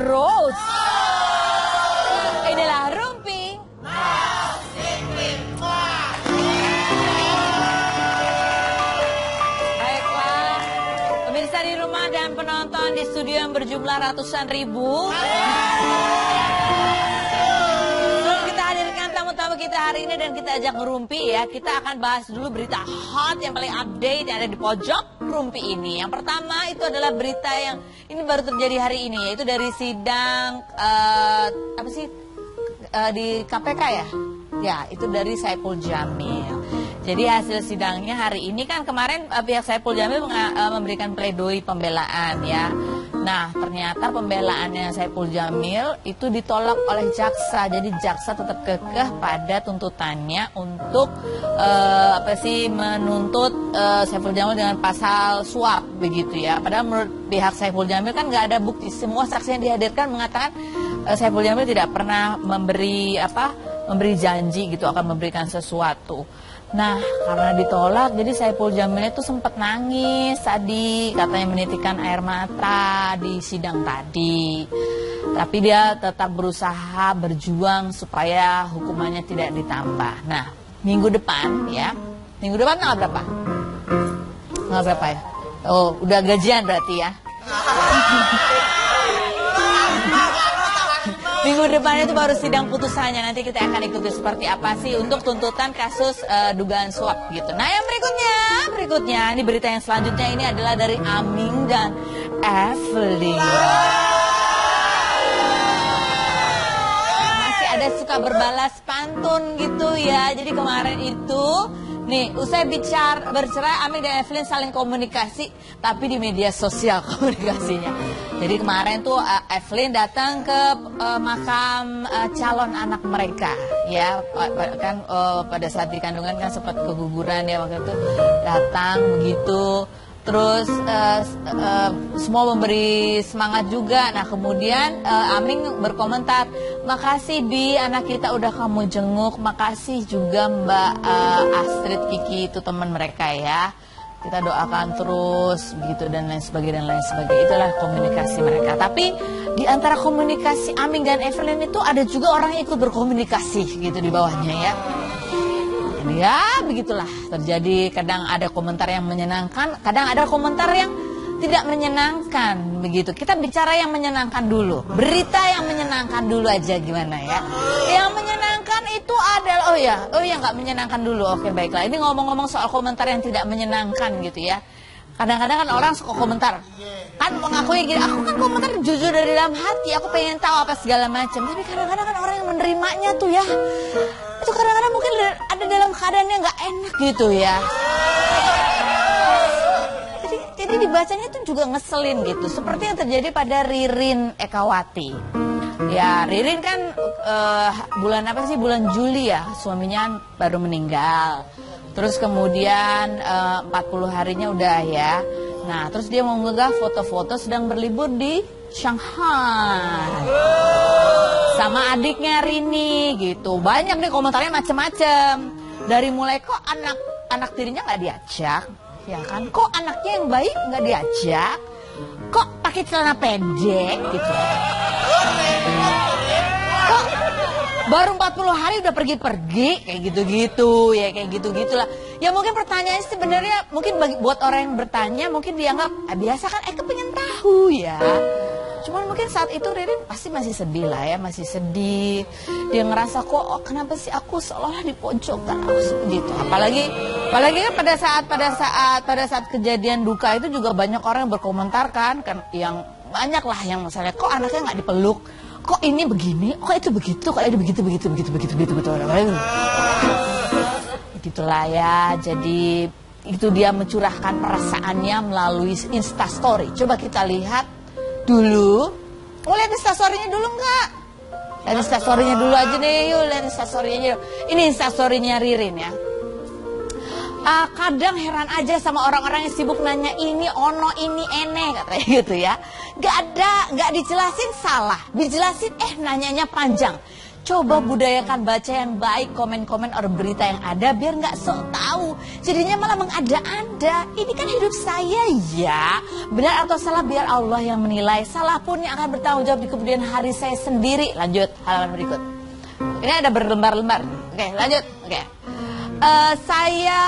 Rose. Inilah Rumpi. Baiklah, pemirsa di rumah dan penonton di studio yang berjumlah ratusan ribu. Tamu kita hari ini dan kita ajak ngerumpi ya. Kita akan bahas dulu berita hot yang paling update yang ada di pojok rumpi ini. Yang pertama itu adalah berita yang ini baru terjadi hari ini, yaitu dari sidang di KPK ya. Ya, itu dari Saipul Jamil. Jadi hasil sidangnya hari ini kan kemarin pihak Saipul Jamil memberikan pledoi pembelaan ya. Nah, ternyata pembelaannya Saipul Jamil itu ditolak oleh jaksa. Jadi jaksa tetap kekeh pada tuntutannya untuk menuntut Saipul Jamil dengan pasal suap begitu ya. Padahal menurut pihak Saipul Jamil kan nggak ada bukti. Semua saksi yang dihadirkan mengatakan Saipul Jamil tidak pernah memberi janji gitu akan memberikan sesuatu. Nah, karena ditolak, jadi Saipul Jamil itu sempat nangis tadi, katanya menitikkan air mata di sidang tadi. Tapi dia tetap berusaha berjuang supaya hukumannya tidak ditambah. Nah, minggu depan ya, minggu depan tanggal berapa? Tanggal berapa ya? Oh, udah gajian berarti ya? Minggu depan itu baru sidang putusannya. Nanti kita akan ikuti seperti apa sih untuk tuntutan kasus dugaan suap gitu. Nah yang berikutnya, ini berita yang selanjutnya ini adalah dari Aming dan Evelyn. Masih ada suka berbalas pantun gitu ya. Jadi kemarin itu nih, usai bercerai, Aming dan Evelyn saling komunikasi, tapi di media sosial komunikasinya. Jadi kemarin tuh Evelyn datang ke makam calon anak mereka, ya kan pada saat di kandungan kan sempat keguguran ya waktu itu, datang begitu. Terus semua memberi semangat juga. Nah kemudian Aming berkomentar, makasih Bi, anak kita udah kamu jenguk. Makasih juga Mbak Astrid Kiki, itu teman mereka ya. Kita doakan terus begitu dan lain sebagainya. Itulah komunikasi mereka. Tapi di antara komunikasi Aming dan Evelyn itu ada juga orang yang ikut berkomunikasi gitu di bawahnya ya. Ya begitulah terjadi, kadang ada komentar yang menyenangkan, kadang ada komentar yang tidak menyenangkan begitu. Kita bicara yang menyenangkan dulu, berita yang menyenangkan dulu aja gimana ya. Yang menyenangkan itu adalah oh ya nggak menyenangkan dulu. Oke baiklah, ini ngomong-ngomong soal komentar yang tidak menyenangkan gitu ya. Kadang-kadang kan orang suka komentar, kan mengakui gini, aku kan komentar jujur dari dalam hati, aku pengen tahu apa segala macam. Tapi kadang-kadang kan orang yang menerimanya tuh ya, itu kadang-kadang mungkin ada dalam keadaan yang nggak enak gitu ya. Jadi dibacanya itu juga ngeselin gitu. Seperti yang terjadi pada Ririn Ekawati. Ya Ririn kan bulan Juli ya, suaminya baru meninggal. Terus kemudian 40 harinya udah ya. Nah terus dia mengunggah foto-foto sedang berlibur di Shanghai sama adiknya Rini gitu. Banyak nih komentarnya macem-macem. Dari mulai kok anak tirinya nggak diajak, ya kan? Kok anaknya yang baik nggak diajak? Kok pakai celana pendek gitu? Kok baru 40 hari udah pergi-pergi kayak gitu-gitu ya, kayak gitu-gitulah. Ya mungkin pertanyaannya sebenarnya mungkin buat orang yang bertanya mungkin dianggap biasa kan, kepengen tahu ya. Cuman mungkin saat itu Ririn pasti masih sedih lah ya, masih sedih. Dia ngerasa kok kenapa sih aku seolah dipojokkan gitu. Apalagi kan pada saat kejadian duka itu juga banyak orang yang berkomentar kan yang banyak lah yang misalnya kok anaknya nggak dipeluk, kok ini begini, kok itu begitu, kok ini begitu. Begitulah ya. Jadi itu dia mencurahkan perasaannya melalui Instastory. Coba kita lihat dulu. Mau lihat Instastory-nya dulu nggak? Lihat Instastory-nya dulu aja deh, yuk lihat Instastory-nya aja. Ini Instastory-nya Ririn ya. Kadang heran aja sama orang-orang yang sibuk nanya ini ono ini ene katanya gitu ya. Nggak dijelasin salah, dijelasin nanyanya panjang. Coba budayakan baca yang baik, komen-komen orang berita yang ada biar nggak sok tahu. Jadinya malah mengada-ada. Ini kan hidup saya ya. Benar atau salah biar Allah yang menilai. Salah pun yang akan bertanggung jawab di kemudian hari saya sendiri. Lanjut halaman berikut. Ini ada berlembar-lembar. Oke, lanjut. Oke. Saya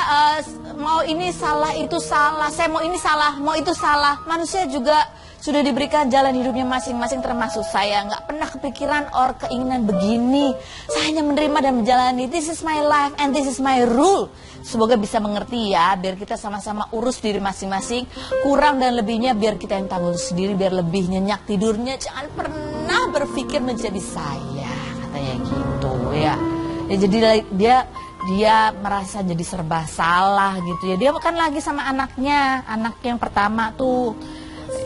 mau ini salah, itu salah. Saya mau ini salah, mau itu salah. Manusia juga sudah diberikan jalan hidupnya masing-masing, termasuk saya. Nggak pernah kepikiran or keinginan begini. Saya hanya menerima dan menjalani. This is my life and this is my rule. Semoga bisa mengerti ya, biar kita sama-sama urus diri masing-masing. Kurang dan lebihnya biar kita yang tanggung sendiri, biar lebih nyenyak tidurnya. Jangan pernah berpikir menjadi saya, katanya gitu ya. Ya jadi dia merasa jadi serba salah gitu ya. Dia kan lagi sama anaknya, anak yang pertama tuh.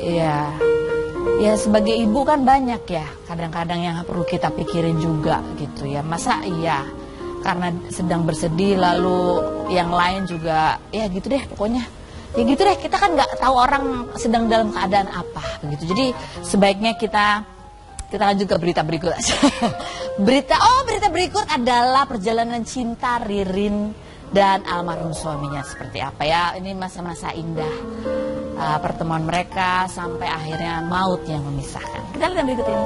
Ya sebagai ibu kan banyak ya kadang-kadang yang perlu kita pikirin juga gitu ya. Masa iya karena sedang bersedih lalu yang lain juga ya gitu deh pokoknya. Ya gitu deh, kita kan nggak tahu orang sedang dalam keadaan apa begitu. Jadi sebaiknya kita lanjut ke berita berikut aja. Berita berikut adalah perjalanan cinta Ririn dan almarhum suaminya seperti apa ya. Ini masa-masa indah pertemuan mereka sampai akhirnya maut yang memisahkan. Kita lihat yang berikut ini.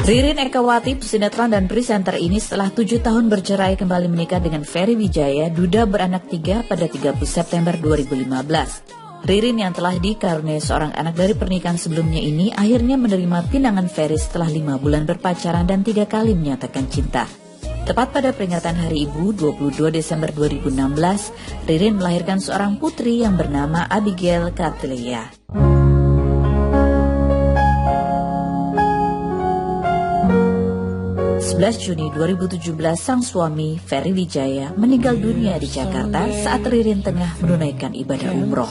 Ririn Erkawati, pesinetron dan presenter ini setelah 7 tahun bercerai kembali menikah dengan Ferry Wijaya, duda beranak 3 pada 30 September 2015. Ririn yang telah dikaruniai seorang anak dari pernikahan sebelumnya ini akhirnya menerima pinangan Ferry setelah 5 bulan berpacaran dan 3 kali menyatakan cinta. Tepat pada peringatan Hari Ibu 22 Desember 2016, Ririn melahirkan seorang putri yang bernama Abigail Katleya. 11 Juni 2017, sang suami, Ferry Wijaya, meninggal dunia di Jakarta saat Ririn tengah menunaikan ibadah umroh.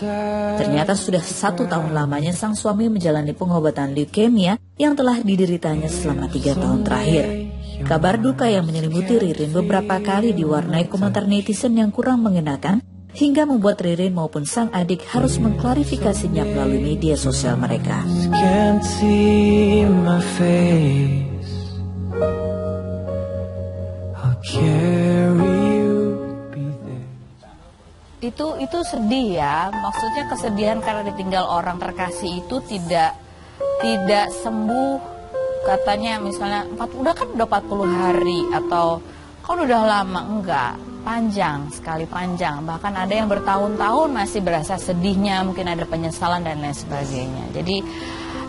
Ternyata sudah 1 tahun lamanya sang suami menjalani pengobatan leukemia yang telah dideritanya selama 3 tahun terakhir. Kabar duka yang menyelimuti Ririn beberapa kali diwarnai komentar netizen yang kurang mengenakan, hingga membuat Ririn maupun sang adik harus mengklarifikasinya melalui media sosial mereka. Itu sedih ya, maksudnya kesedihan karena ditinggal orang terkasih itu tidak sembuh. Katanya misalnya udah 40 hari atau kan udah lama, enggak, panjang sekali, panjang. Bahkan ada yang bertahun-tahun masih berasa sedihnya, mungkin ada penyesalan dan lain sebagainya. Jadi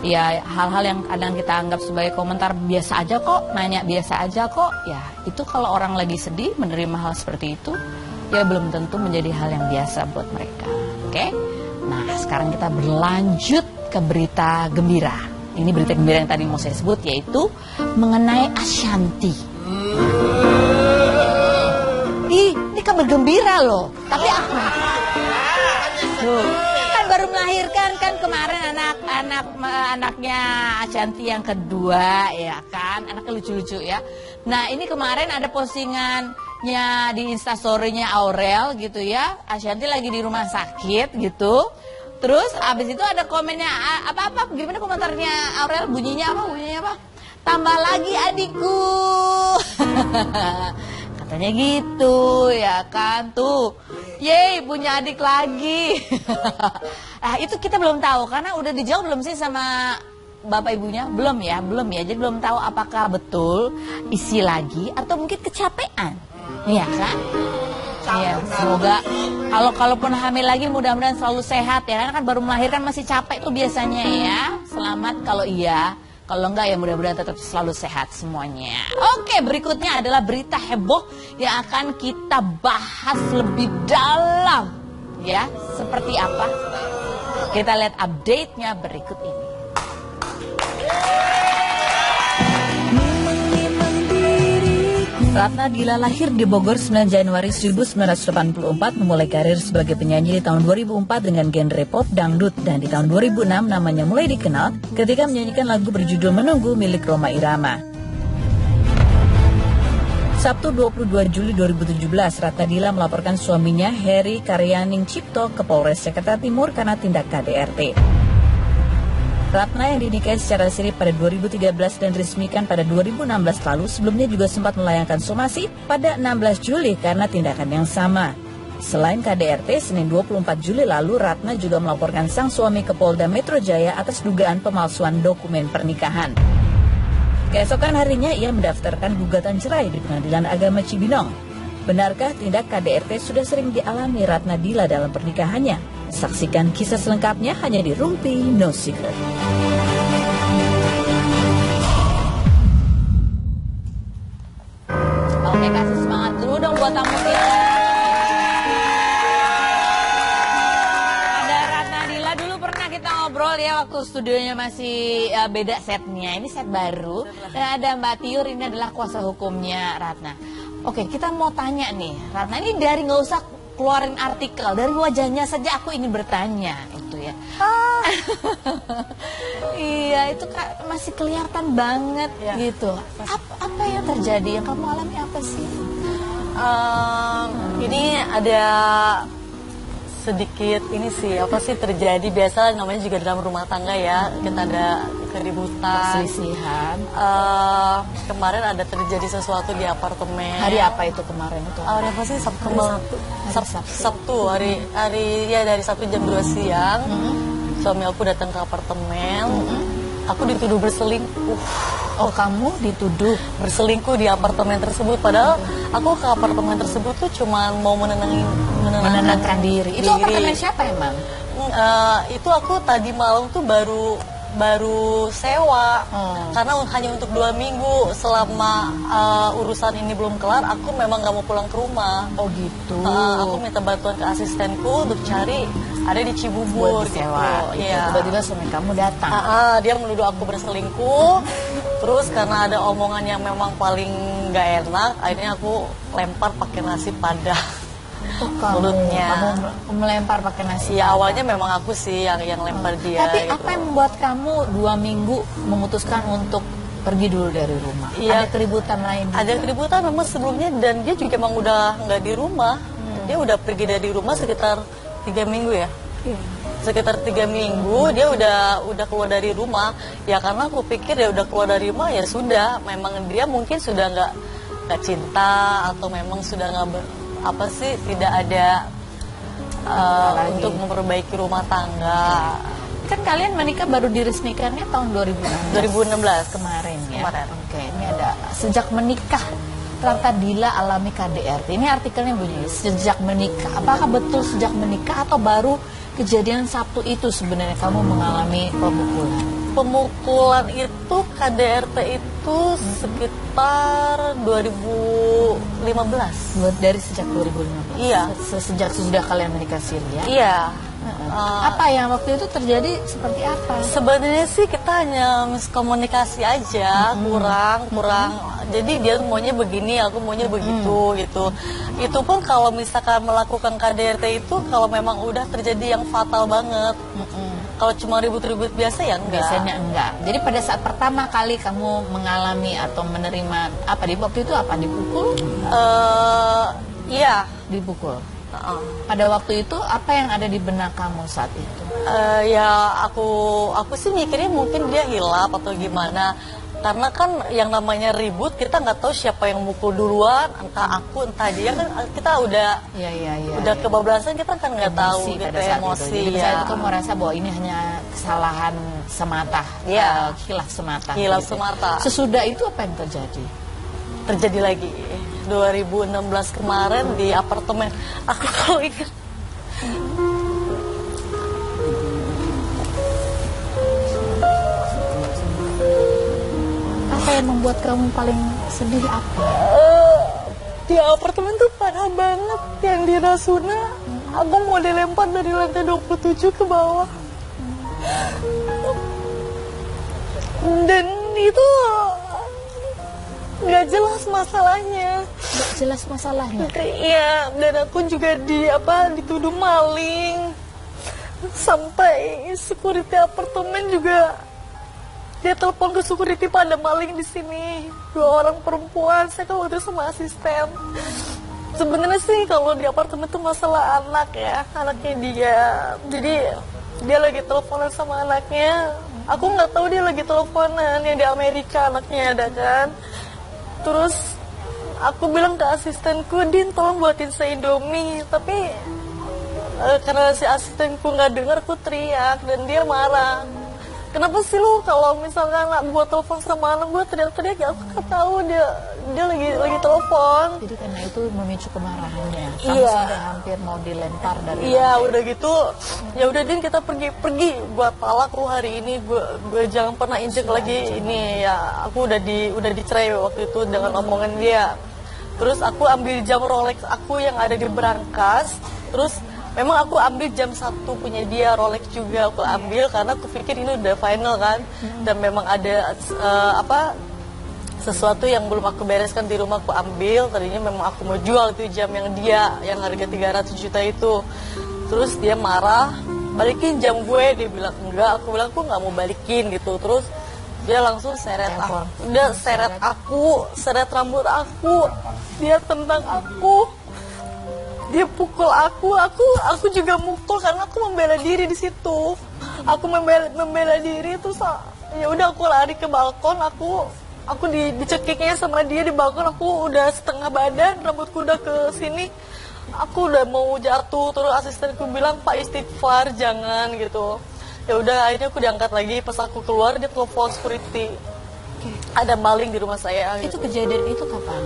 ya hal-hal yang kadang kita anggap sebagai komentar biasa aja kok, nanya biasa aja kok, ya itu kalau orang lagi sedih menerima hal seperti itu ya belum tentu menjadi hal yang biasa buat mereka. Oke? Nah sekarang kita berlanjut ke berita gembira. Ini berita gembira yang tadi mau saya sebut, yaitu mengenai Ashanty. Ini kabar gembira loh. Tapi kan baru melahirkan kan kemarin anaknya Ashanty yang kedua ya kan, anaknya lucu-lucu ya. Nah ini kemarin ada postingannya di Instastory-nya Aurel gitu ya. Ashanty lagi di rumah sakit gitu. Terus abis itu ada komennya apa gimana komentarnya Aurel, bunyinya apa? Tambah lagi adikku. Katanya gitu ya kan tuh. Yeay punya adik lagi. Nah itu kita belum tahu karena udah dijawab belum sih sama bapak ibunya? Belum ya. Jadi belum tahu apakah betul isi lagi atau mungkin kecapean. Iya kan? Iya, semoga kalaupun hamil lagi mudah-mudahan selalu sehat ya. Karena kan baru melahirkan masih capek tuh biasanya ya. Selamat kalau iya, kalau enggak ya mudah-mudahan tetap selalu sehat semuanya. Oke, berikutnya adalah berita heboh yang akan kita bahas lebih dalam ya. Seperti apa? Kita lihat update-nya berikut ini. Ratna Dila lahir di Bogor 9 Januari 1984, memulai karir sebagai penyanyi di tahun 2004 dengan genre pop dangdut, dan di tahun 2006 namanya mulai dikenal ketika menyanyikan lagu berjudul Menunggu milik Rhoma Irama. Sabtu 22 Juli 2017, Ratna Dila melaporkan suaminya Heri Karyaning Cipto ke Polres Jakarta Timur karena tindak KDRT. Ratna yang dinikahi secara siri pada 2013 dan diresmikan pada 2016 lalu sebelumnya juga sempat melayangkan somasi pada 16 Juli karena tindakan yang sama. Selain KDRT, Senin 24 Juli lalu Ratna juga melaporkan sang suami ke Polda Metro Jaya atas dugaan pemalsuan dokumen pernikahan. Keesokan harinya ia mendaftarkan gugatan cerai di Pengadilan Agama Cibinong. Benarkah tindak KDRT sudah sering dialami Ratna Dila dalam pernikahannya? Saksikan kisah selengkapnya hanya di Rumpi No Secret. Oke, kasih semangat dulu dong buat tamu kita. Ada Ratna Dila, dulu pernah kita ngobrol ya waktu studionya masih beda setnya. Ini set baru. Dan ada Mbak Tiur, ini adalah kuasa hukumnya Ratna. Oke, kita mau tanya nih, Ratna ini dari nggak usah keluarin artikel, dari wajahnya saja aku ingin bertanya itu ya. Iya, itu masih kelihatan banget ya, gitu. Apa yang terjadi, yang kamu alami apa sih? Ini ada sedikit ini sih, apa sih terjadi, biasa namanya juga dalam rumah tangga ya, kita ada keributan, perselisihan. Kemarin ada terjadi sesuatu di apartemen. Hari apa itu kemarin itu? Hari apa sih? Sabtu, hari ya dari Sabtu jam 2 siang. Suami aku datang ke apartemen. Aku dituduh berselingkuh. Oh, kamu dituduh berselingkuh di apartemen tersebut. Padahal aku ke apartemen tersebut tuh cuma mau menenangkan diri. Itu apartemen siapa emang? Itu aku tadi malam tuh baru sewa, karena hanya untuk 2 minggu. Selama urusan ini belum kelar, aku memang gak mau pulang ke rumah. Oh gitu. Aku minta bantuan ke asistenku untuk cari, ada di Cibubur gitu. Iya. Tiba-tiba suami kamu datang. Dia menuduh aku berselingkuh. Terus karena ada omongan yang memang paling gak enak, akhirnya aku lempar pakai nasi padang. Mulutnya. Kamu melempar pakai nasi. Ya awalnya memang aku sih yang lempar dia. Tapi gitu. apa yang membuat kamu 2 minggu memutuskan untuk pergi dulu dari rumah? Ya, ada keributan lain juga? Ada keributan memang sebelumnya, dan dia juga emang udah nggak di rumah. Dia udah pergi dari rumah sekitar 3 minggu ya. Sekitar 3 minggu dia udah keluar dari rumah. Ya karena aku pikir dia udah keluar dari rumah, ya sudah, memang dia mungkin sudah nggak cinta, atau memang sudah tidak ada untuk memperbaiki rumah tangga. Kan kalian menikah baru diresmikannya tahun 2016 kemarin ya. Oke, ini ada sejak menikah Ratna Dila alami KDRT. Ini artikelnya bunyi sejak menikah. Apakah betul sejak menikah atau baru kejadian Sabtu itu sebenarnya kamu mengalami pemukulan? Pemukulan itu KDRT itu sekitar 2015. Dari sejak 2015? Iya. Sejak sudah kalian menikah siri ya? Iya. Apa yang waktu itu terjadi, seperti apa? Sebenarnya sih kita hanya miskomunikasi aja, kurang. Jadi dia maunya begini, aku maunya begitu gitu. Itu pun kalau misalkan melakukan KDRT itu kalau memang udah terjadi yang fatal banget. Kalau cuma ribut-ribut biasa ya enggak. Biasanya enggak. Jadi pada saat pertama kali kamu mengalami atau menerima apa di waktu itu, apa dipukul? Iya, dipukul. Pada waktu itu apa yang ada di benak kamu saat itu? Ya aku sih mikirnya mungkin dia hilap atau gimana. Karena kan yang namanya ribut kita nggak tahu siapa yang mukul duluan, entah aku entah dia, kan kita udah kebablasan, kita kan nggak tahu gitu, emosi. Jadi saat itu kamu merasa bahwa ini hanya kesalahan semata, khilaf semata. Sesudah itu apa yang terjadi? Terjadi lagi 2016 kemarin di apartemen. Aku kalau ingat. Apa yang membuat kamu paling sedih apa? Di apartemen tuh parah banget. Yang di Rasuna, aku mau dilempar dari lantai 27 ke bawah. Dan itu nggak jelas masalahnya. Nggak jelas masalahnya? Iya, dan aku juga dituduh maling. Sampai security apartemen juga dia telepon ke security, pada maling di sini, 2 orang perempuan. Saya kan waktu itu sama asisten. Sebenarnya sih kalau di apartemen itu masalah anak ya, anaknya dia. Jadi dia lagi teleponan sama anaknya, Aku nggak tahu dia lagi teleponan yang di Amerika anaknya ada kan. Terus aku bilang ke asistenku, Din tolong buatin saya Indomie. Tapi karena si asistenku nggak dengar, aku teriak dan dia marah. Kenapa sih lu kalau misalkan buat telepon sama anak gue teriak-teriak, ya aku nggak tahu dia lagi telepon. Jadi karena itu memicu kemarahannya. Kamu Iya. sudah hampir mau dilempar dari Iya, udah gitu. Ya udah Din, kita pergi gua talak lu hari ini. Gue jangan pernah injek lagi ini ya. Aku udah dicerai waktu itu dengan omongan dia. Terus aku ambil jam Rolex aku yang ada di berangkas. Terus memang aku ambil jam 1 punya dia, Rolex juga aku ambil karena aku pikir ini udah final kan. Dan memang ada sesuatu yang belum aku bereskan di rumah, aku ambil. Tadinya memang aku mau jual itu jam yang dia yang harga 300 juta itu. Terus dia marah, balikin jam gue. Dia bilang enggak, aku bilang aku nggak mau balikin gitu. Terus dia langsung seret aku, dia seret aku, seret rambut aku, dia tendang aku, dia pukul aku juga mukul karena aku membela diri di situ. Aku membela diri, terus ya udah aku lari ke balkon, aku dicekiknya sama dia di balkon. Aku udah setengah badan, rambutku udah ke sini, aku udah mau jatuh. Terus asistenku bilang, Pak istighfar jangan gitu. Ya udah akhirnya aku diangkat lagi. Pas aku keluar dia telepon security, ada maling di rumah saya Itu gitu. kejadian itu kapan?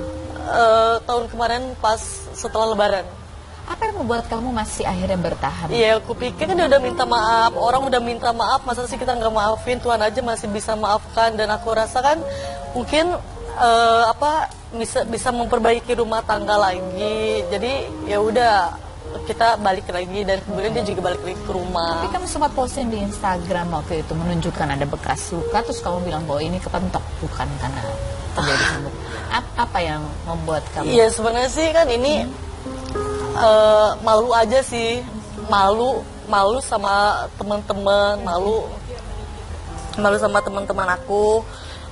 Tahun kemarin pas setelah lebaran. Apa yang membuat kamu masih akhirnya bertahan? Iya, aku pikir kan dia udah minta maaf, orang udah minta maaf, masa sih kita nggak maafin? Tuhan aja masih bisa maafkan. Dan aku rasa kan mungkin bisa memperbaiki rumah tangga lagi. Jadi ya udah kita balik lagi, dan kemudian dia juga balik lagi ke rumah. Tapi kamu sempat posting di Instagram waktu itu menunjukkan ada bekas luka, terus kamu bilang bahwa ini kepentok, bukan karena terjadi cambuk. Apa yang membuat kamu? Iya, sebenarnya sih kan ini malu aja sih, malu sama teman-teman, malu sama teman-teman aku.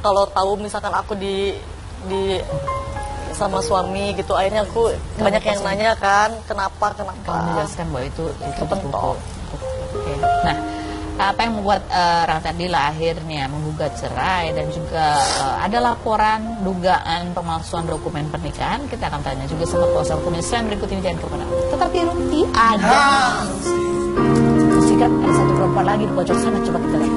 Kalau tahu misalkan aku di sama suami gitu, akhirnya aku banyak yang nanya kan kenapa. Kamu menjelaskan bahwa itu kepentok. Oke. Nah, apa yang membuat Rantadila akhirnya menggugat cerai dan juga ada laporan dugaan pemalsuan dokumen pernikahan? Kita akan tanya juga sama kuasa hukum Islam berikut ini, jangan kemana. Tetapi Rumpi ada. Sikat ada satu perempuan lagi di pojok sana, coba kita lihat.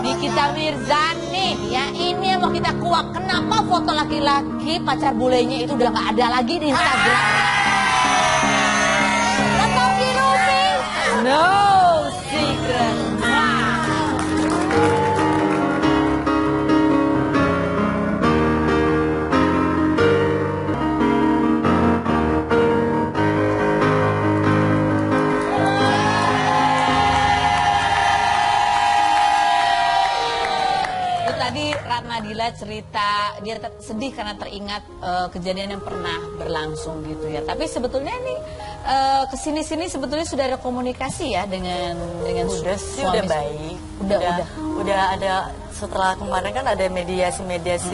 Nikita Mirzani, ya ini yang mau kita kuak. Kenapa foto laki-laki pacar bulenya itu udah nggak ada lagi di Instagram? Tetapi Rumpi, no secret. Tadi Ratnadila cerita dia sedih karena teringat kejadian yang pernah berlangsung gitu ya. Tapi sebetulnya ini kesini-sini sebetulnya sudah ada komunikasi ya dengan Udah sih, suami. udah baik. Udah. Ada, setelah kemarin kan ada mediasi.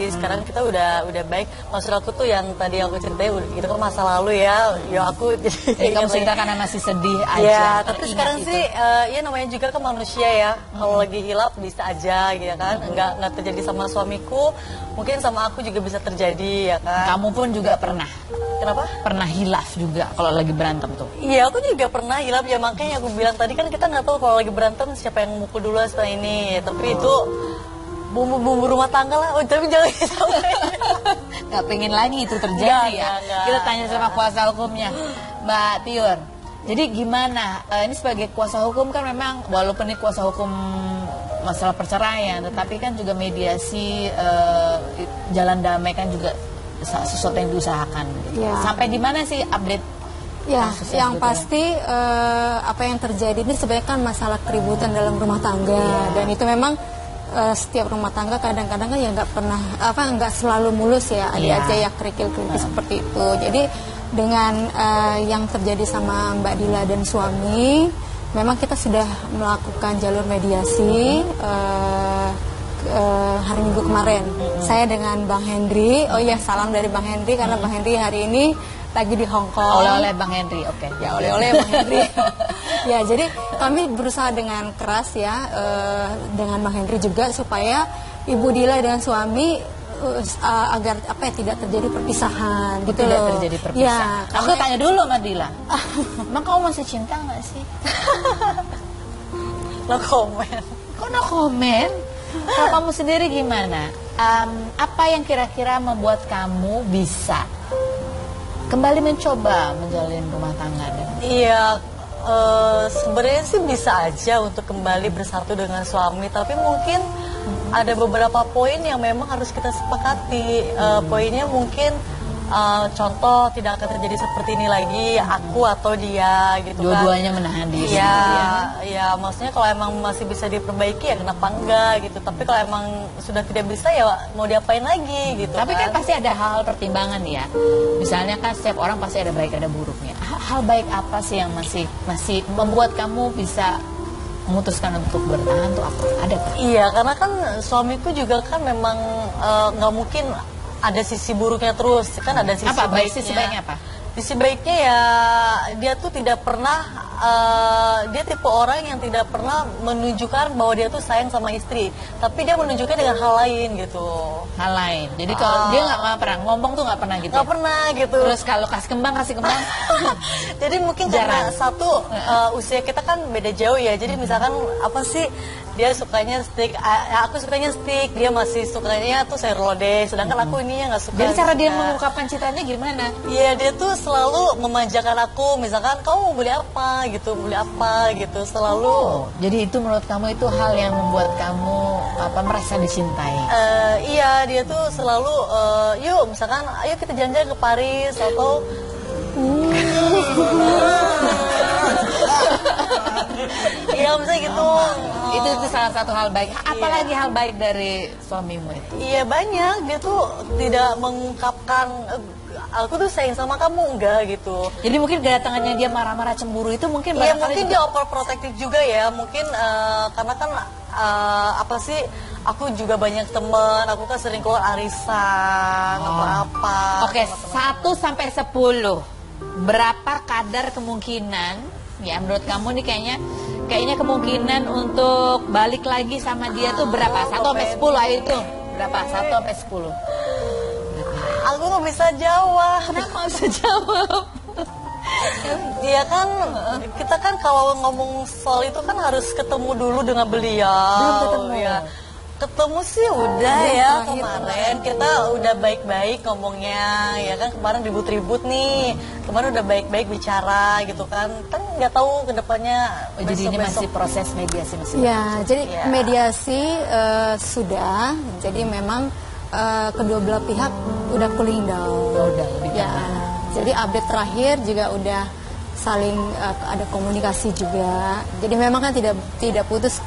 Sekarang kita udah baik. Maksud aku tuh yang tadi aku ceritain, itu kan masa lalu ya. Ya aku Jadi kamu cerita karena masih sedih aja. ya, tapi teringat sekarang itu. sih ya namanya juga kan manusia ya. Kalau lagi hilap bisa aja gitu kan. Nggak terjadi sama suamiku, mungkin sama aku juga bisa terjadi ya kan. Kamu pun juga pernah hilaf juga kalau lagi berantem tuh. Iya, aku juga pernah hilap ya, makanya aku bilang tadi kan kita nggak tahu kalau lagi berantem siapa yang mukul dulu setelah ini. Tapi itu bumbu-bumbu rumah tangga lah. Oh, tapi jangan sampai. Gak pengen lagi itu terjadi ya. Enggak. Kita tanya sama kuasa hukumnya, Mbak Tiur. Jadi gimana? Ini sebagai kuasa hukum kan memang walaupun ini kuasa hukum masalah perceraian, tetapi kan juga mediasi, jalan damai kan juga sesuatu yang diusahakan. Gitu. Ya. Sampai di mana sih update? Ya, kasusnya yang gitu pasti apa yang terjadi ini sebenarnya kan masalah keributan dalam rumah tangga, dan itu memang setiap rumah tangga kadang-kadang kan ya nggak selalu mulus ya, ada Iya. aja ya kerikil-kerikil seperti itu. Jadi dengan yang terjadi sama Mbak Dila dan suami, memang kita sudah melakukan jalur mediasi hari Minggu kemarin. Saya dengan Bang Hendri, oh iya salam dari Bang Hendri karena Bang Hendri hari ini lagi di Hong Kong. Oleh-oleh Bang Henry, oke. Ya oleh-oleh Bang Henry. Ya jadi kami berusaha dengan keras ya dengan Bang Henry juga supaya Ibu Dila dan suami agar tidak terjadi perpisahan gitu Tidak loh. terjadi perpisahan. Ya, Aku tanya dulu sama Dila. Emang kamu masih cinta nggak sih? No comment. Kok no komen? Kalau kamu sendiri gimana? Apa yang kira-kira membuat kamu bisa kembali mencoba menjalin rumah tangga? Iya, sebenarnya sih bisa aja untuk kembali bersatu dengan suami, tapi mungkin ada beberapa poin yang memang harus kita sepakati. Poinnya mungkin contoh tidak akan terjadi seperti ini lagi, aku atau dia gitu kan. Dua-duanya menahan diri. Ya, maksudnya kalau emang masih bisa diperbaiki ya kenapa enggak gitu. Tapi kalau emang sudah tidak bisa ya mau diapain lagi gitu. Tapi kan pasti ada hal-hal pertimbangan ya. Misalnya kan setiap orang pasti ada baik ada buruknya. Hal baik apa sih yang masih membuat kamu bisa memutuskan untuk bertahan tuh apa? Ada kan? Iya, karena kan suamiku juga kan memang nggak mungkin ada sisi buruknya terus, kan ada sisi apa baik baiknya. sisi baiknya apa? Sisi baiknya ya dia tuh tidak pernah dia tipe orang yang tidak pernah menunjukkan bahwa dia tuh sayang sama istri, tapi dia menunjukkan dengan hal lain gitu. Hal lain. Jadi kalau dia nggak pernah ngomong tuh nggak pernah gitu. Nggak pernah gitu. Terus kalau kasih kembang. Jadi mungkin karena satu usia kita kan beda jauh ya. Jadi misalkan apa sih dia sukanya steak, aku sukanya steak, dia masih sukanya tuh sayur lodeh, sedangkan aku ininya nggak suka. Jadi cara dia mengungkapkan cintanya gimana? Iya, dia tuh selalu memanjakan aku, misalkan kamu mau beli apa gitu, selalu. Jadi itu menurut kamu itu hal yang membuat kamu merasa dicintai? Iya, dia tuh selalu yuk misalkan ayo kita jalan-jalan ke Paris atau iya misalnya gitu. Itu salah satu hal baik. Apalagi hal baik dari suamimu itu? Iya banyak, dia tuh tidak mengungkapkan aku tuh sayang sama kamu, enggak gitu. Jadi mungkin kedatangannya dia marah-marah cemburu itu mungkin Iya barangkali mungkin dia overprotective juga ya, mungkin karena kan apa sih, aku juga banyak teman, aku kan sering keluar arisan apa. Oke, 1 sampai 10 berapa kadar kemungkinan ya menurut kamu nih kayaknya kemungkinan untuk balik lagi sama dia tuh berapa? 1 sampai 10 ayo itu. Berapa? 1 sampai 10. Aku nggak bisa jawab. Kenapa nggak bisa jawab? Iya kan, kita kan kalau ngomong soal itu kan harus ketemu dulu dengan beliau. Belum ketemu. Ya. Ketemu sih udah ya kemarin, kita udah baik-baik ngomongnya, ya kan kemarin ribut-ribut nih, kemarin udah baik-baik bicara gitu kan nggak tahu kedepannya. Jadi ini masih proses mediasi masih. Ya, jadi mediasi sudah, jadi memang kedua belah pihak udah cooling down. Udah lebih ya. Jadi update terakhir juga udah saling ada komunikasi juga. Jadi memang kan tidak putus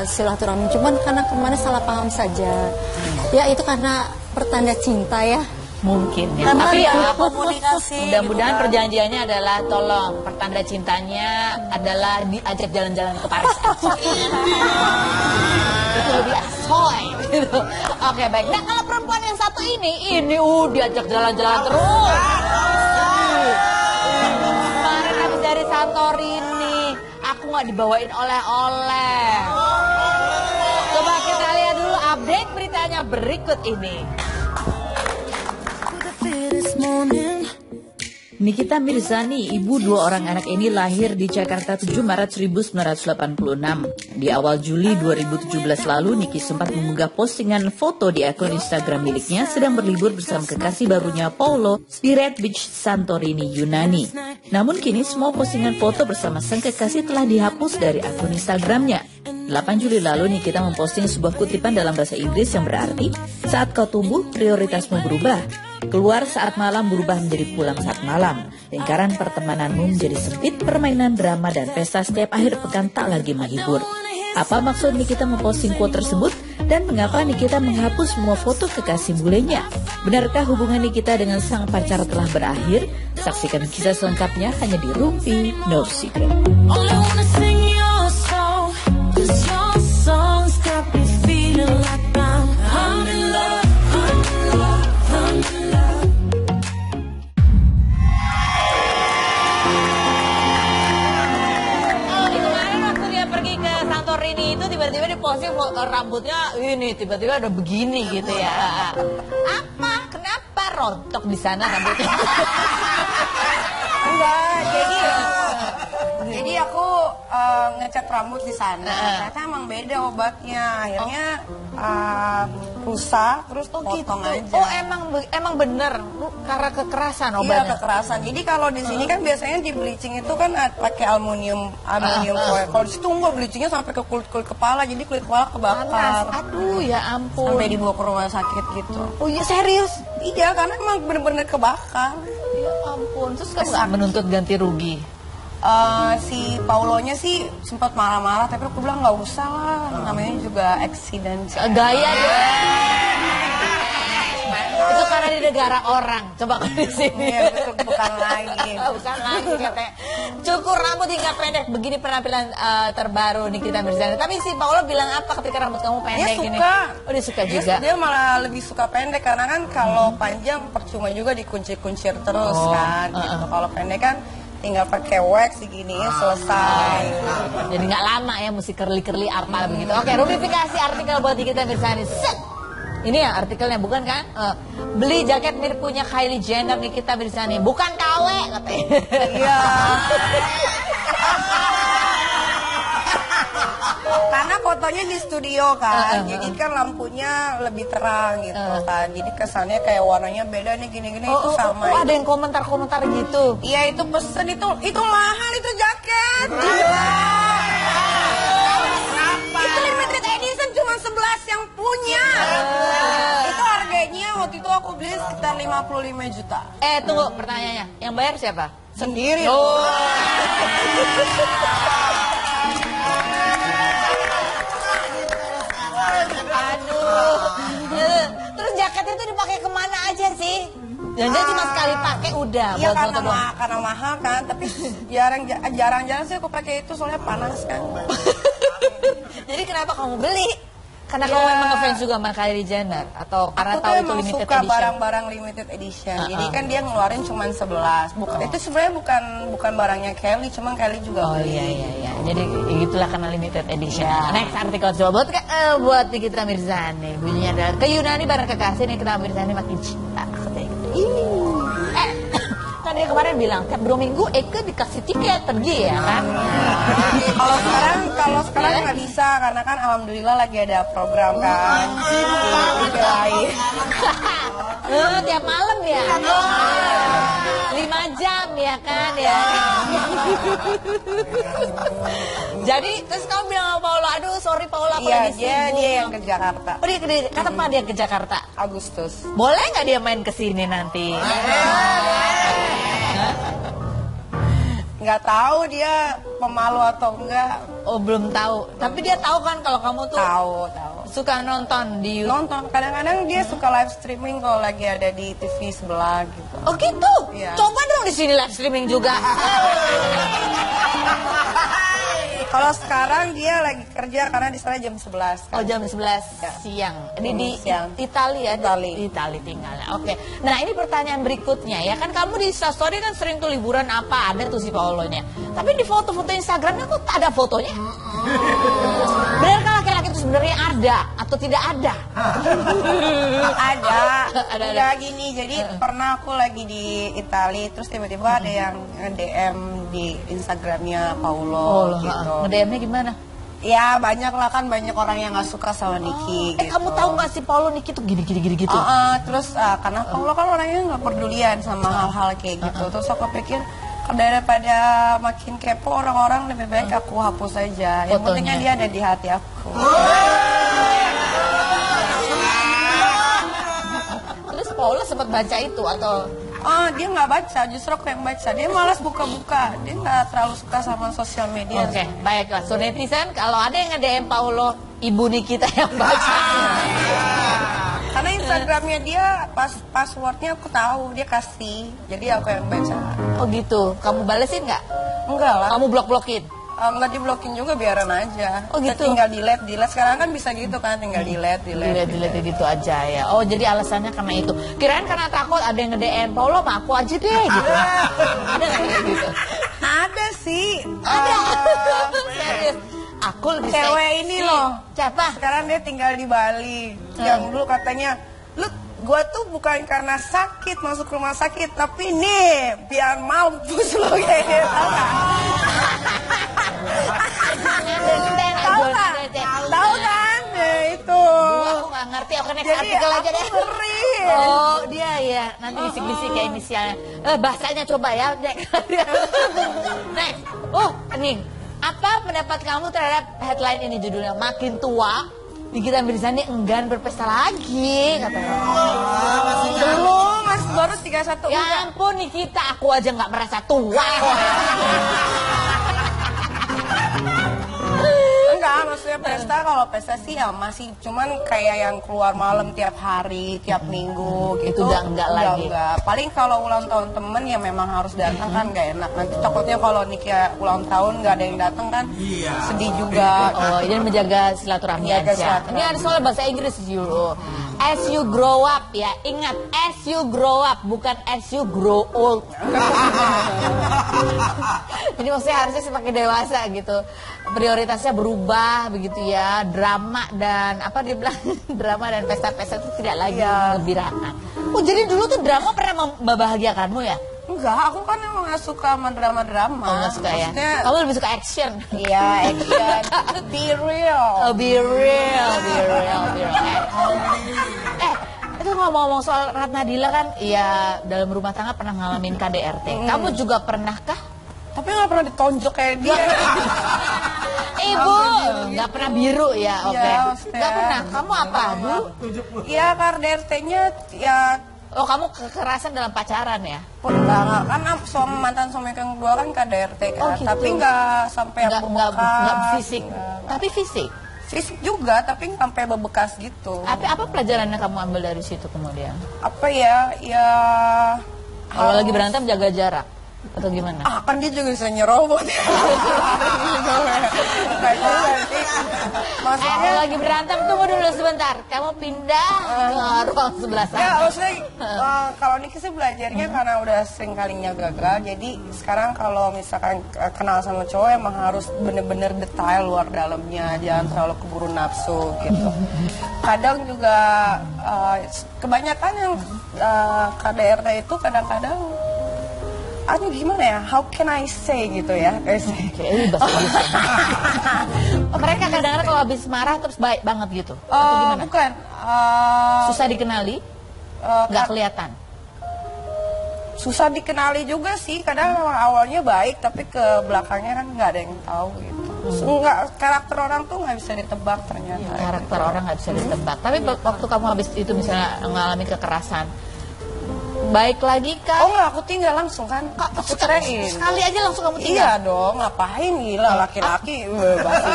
silaturahmi, cuman karena kemarin salah paham saja. Ya itu karena pertanda cinta ya. Mungkin ya. Karena Tapi ya komunikasi. Mudah-mudahan gitu kan. perjanjiannya adalah tolong pertanda cintanya adalah diajak jalan-jalan ke Paris. Itu lebih asoy gitu. Oke baik. Nah kalau perempuan yang satu ini diajak jalan-jalan terus. Kemarin habis dari Santorini, aku nggak dibawain oleh-oleh. Coba kita lihat dulu update beritanya berikut ini. Nikita Mirzani, ibu 2 orang anak ini lahir di Jakarta 7 Maret 1986. Di awal Juli 2017 lalu, Niki sempat mengunggah postingan foto di akun Instagram miliknya sedang berlibur bersama kekasih barunya Paolo di Red Beach, Santorini, Yunani. Namun kini semua postingan foto bersama sang kekasih telah dihapus dari akun Instagramnya. 8 Juli lalu Nikita memposting sebuah kutipan dalam bahasa Inggris yang berarti, saat kau tumbuh, prioritasmu berubah. Keluar saat malam berubah menjadi pulang saat malam. Lingkaran pertemananmu menjadi sempit, permainan drama dan pesta setiap akhir pekan tak lagi menghibur. Apa maksud Nikita memposting quote tersebut? Dan mengapa Nikita menghapus semua foto kekasih bulenya? Benarkah hubungan Nikita dengan sang pacar telah berakhir? Saksikan kisah selengkapnya hanya di Rumpi No Secret. rambutnya ini tiba-tiba udah begini gitu ya. Apa? Kenapa rontok di sana rambutnya? Enggak, jadi aku ngecat rambut di sana. Ternyata emang beda obatnya. Akhirnya rusak, terus potong aja. Oh emang bener karena kekerasan obatnya. Iya, kekerasan. Jadi kalau di sini kan biasanya di bleaching itu kan pakai aluminium foil. Kalau di situ enggak, bleachingnya sampai ke kulit kepala. Jadi kulit kepala kebakar. Aduh ya ampun. Sampai dibawa ke rumah sakit gitu. Oh iya serius? Iya, karena emang bener-bener kebakar. Ya ampun. Terus kamu nggak menuntut ganti rugi? Si Paulonya sih sempat marah-marah, tapi aku bilang nggak usah lah, namanya juga accident. Gaya deh. Itu karena di negara orang. Coba kalau di sini. Iya, bukan lagi. Bukan lagi katanya. Cukur rambut hingga pendek. Begini penampilan terbaru Nikita Mirzani. Tapi si Paulo bilang apa ketika rambut kamu pendek Dia ini? suka. Oh dia suka juga. Dia malah lebih suka pendek karena kan kalau panjang percuma juga dikuncir-kuncir terus kan. Gitu. Kalau pendek kan tinggal pakai wax segini selesai. Jadi nggak lama ya, mesti kerli-kerli apa begitu. Oke, rubifikasi artikel buat Nikita Mirzani. Set. Ini ya artikelnya, bukan kan? Beli jaket mirip punya Kylie Jenner Nikita Mirzani. Bukan KW katanya. Iya. Karena fotonya di studio kan, jadi kan lampunya lebih terang gitu kan. Jadi kesannya kayak warnanya beda nih gini-gini, itu sama. Ada yang komentar-komentar gitu. Iya, itu pesen itu mahal itu jaket. Gila. Itu limited edition cuma 11 yang punya. Itu harganya waktu itu aku beli sekitar 55 juta. Tunggu pertanyaannya. Yang bayar siapa? Sendiri. Oh. Aduh. Terus jaketnya itu dipakai kemana aja sih? Jangan cuma sekali pakai udah. Iya, buat foto doang. karena mahal kan, tapi jarang-jarang sih aku pakai itu soalnya panas kan. Jadi kenapa kamu beli? Karena kamu memang ngefans juga sama Kylie Jenner atau karena Aku tahu tuh itu emang limited suka edition? barang-barang limited edition. Jadi kan dia ngeluarin cuma 11. Itu sebenarnya bukan barangnya Kelly, cuma Kelly juga Oh beli. iya. Jadi gitulah karena limited edition. Next artikel coba buat Nikita Mirzani. Bunyinya adalah ke Yunani bareng kekasih Nikita Mirzani makin cinta. Katanya gitu. Kan dia kemarin bilang tiap 2 minggu Eke dikasih tiket pergi ya kan? Kalau sekarang nggak bisa karena kan alhamdulillah lagi ada program kan. Lain. Tiap malam ya? 5 jam ya kan ya? Jadi terus kamu bilang sama Paula, aduh sorry Paula aku lagi sibuk. Dia yang ke Jakarta. Oh dia kapan dia ke Jakarta? Agustus. Boleh nggak dia main ke sini nanti? Nggak tahu dia pemalu atau enggak. Oh belum tahu. Tapi dia tahu kan kalau kamu tuh Tahu. suka nonton di YouTube. Nonton. Kadang-kadang dia suka live streaming kalau lagi ada di TV sebelah gitu. Oh gitu? Iya. Coba dong di sini live streaming juga. Kalau sekarang dia lagi kerja karena di sana jam 11 kan. Oh jam 11 siang. Ini di siang. Itali ya? Itali. Itali tinggalnya. Oke. Nah ini pertanyaan berikutnya ya kan kamu di Instastory kan sering tuh liburan apa ada tuh si Paolonya. Tapi di foto-foto Instagramnya kok tak ada fotonya? Benarkah laki-laki itu sebenarnya ada atau tidak ada? Ada. Udah gini, jadi pernah aku lagi di Itali terus tiba-tiba ada yang DM di Instagramnya Paulo gitu. Nge-DM-nya gimana? Ya banyak lah kan, banyak orang yang nggak suka sama Niki gitu. Kamu tahu nggak sih Paulo Niki tuh gini gitu? Terus karena Paulo kan orangnya nggak pedulian sama hal-hal kayak gitu. Terus aku pikir daripada makin kepo orang-orang, lebih baik aku hapus aja. Yang penting kan dia ada di hati aku. Terus Paulo sempat baca itu atau? Dia nggak baca, justru aku yang baca. Dia malas buka-buka, dia nggak terlalu suka sama sosial media. Oke, baiklah. So netizen, kalau ada yang nge-DM Paulo, ibu Nikita yang baca. Karena Instagramnya dia passwordnya aku tahu, dia kasih, jadi aku yang baca. Oh gitu, kamu balesin nggak? Enggak lah. Kamu blok-blokin? Nggak diblokin juga, biaran aja. Oh gitu. Tinggal delete. Sekarang kan bisa gitu kan, tinggal delete gitu aja ya. Oh jadi alasannya karena itu. Kirain karena takut ada yang nge-DM Paulo, mah aku aja deh gitu. Ada nggak kayak gitu? Ada sih. Ada. Serius. aku lebih cewek seksi. ini loh. Siapa? Sekarang dia tinggal di Bali. Yang dulu katanya, lu gua tuh bukan karena sakit masuk rumah sakit, tapi nih biar mampus lo kayak gitu. Tahu kan? Tahu kan? Ya, itu. Aku nggak ngerti, aku next Jadi artikel aja deh. aku ngeri. Oh dia ya, nanti bisik-bisik kayak inisialnya. Bahasanya coba ya, next. Next. Oh, ini. Apa pendapat kamu terhadap headline ini judulnya? Makin tua, Nikita Mirzani enggan berpesta lagi, katanya. Belum, masih baru 31. Ya ampun Nikita, aku aja nggak merasa tua kok. Enggak, maksudnya pesta, kalau pesta sih ya masih cuman kayak yang keluar malam tiap hari, tiap minggu gitu. Itu udah enggak lagi. Enggak. Paling kalau ulang tahun temen ya memang harus datang kan nggak enak. Nanti takutnya kalau Nikia ulang tahun nggak ada yang datang kan sedih juga. Oh, ini menjaga silaturahmi Menjaga aja. silaturahmi. Ini ada soal bahasa Inggris dulu. As you grow up ya, ingat as you grow up bukan as you grow old. Jadi maksudnya harusnya semakin dewasa gitu. Prioritasnya berubah begitu ya. Drama dan apa dia bilang drama dan pesta-pesta itu tidak lagi mengembirakan. Oh jadi dulu tuh drama pernah membahagiakanmu ya? Enggak, aku kan emang gak suka sama drama-drama. Oh nggak suka ya? Maksudnya, Kamu lebih suka action? iya, action. Be real. Oh, be real, be real, be real. Itu ngomong-ngomong soal Ratna Dila kan, ya dalam rumah tangga pernah ngalamin KDRT. Kamu juga pernahkah? Tapi gak pernah ditonjok kayak dia. Ibu, nggak pernah biru ya, oke. Iya, maksudnya. Nggak pernah. Kamu apa dulu? Iya, KDRT-nya ya Oh, kamu kekerasan dalam pacaran ya? enggak, kan mantan suami yang kedua kan KDRT kan, Oh, gitu. tapi nggak sampai Nggak fisik, tapi fisik. fisik juga, tapi nggak sampai bebekas gitu. Apa pelajaran yang kamu ambil dari situ kemudian? Apa ya, Kalau lagi berantem jaga jarak atau gimana? kan dia juga bisa nyerobot. Nggak juga sih. Maksudnya Kalau lagi berantem tunggu dulu sebentar. Kamu pindah ke ruang sebelah sana. ya, maksudnya kalau Niki sih belajarnya karena udah sering kalinya gagal. Jadi sekarang kalau misalkan kenal sama cowok emang harus bener-bener detail luar dalamnya, jangan terlalu keburu nafsu gitu. Kadang juga kebanyakan yang KDRT itu kadang-kadang gimana ya? How can I say gitu ya? Oke, mereka kadang-kadang kalau habis marah terus baik banget gitu. Atau gimana? Bukan. Susah dikenali? Nggak kelihatan. Susah dikenali juga sih. Kadang awalnya baik, tapi ke belakangnya kan nggak ada yang tahu gitu. Nggak, karakter orang tuh nggak bisa ditebak ternyata. Karakter orang nggak bisa ditebak. Tapi waktu kamu habis itu misalnya mengalami kekerasan, baik lagi kan? Oh nggak, aku tinggal langsung kan. Aku ceraiin. Sekali aja langsung kamu tinggal? Iya dong, ngapain gila laki-laki basi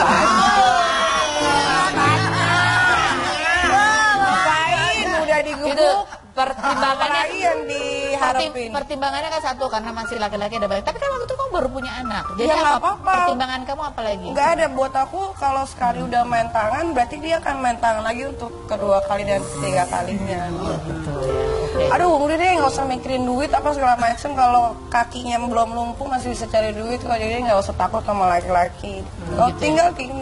ngapain udah digebuk. Itu pertimbangannya Apalagi yang diharapin. Pertimbangannya kan satu karena masih laki-laki ada banyak. Tapi kan waktu itu kamu baru punya anak. Jadi Ya, nggak apa-apa. pertimbangan kamu apa lagi? Nggak ada, buat aku kalau sekali udah main tangan berarti dia akan main tangan lagi untuk kedua kali dan ketiga kalinya. Gitu ya. Oke. Aduh, udah deh nggak usah mikirin duit apa segala macam. Kalau kakinya belum lumpuh masih bisa cari duit kok, jadi nggak usah takut sama laki-laki. Kalau tinggal gitu.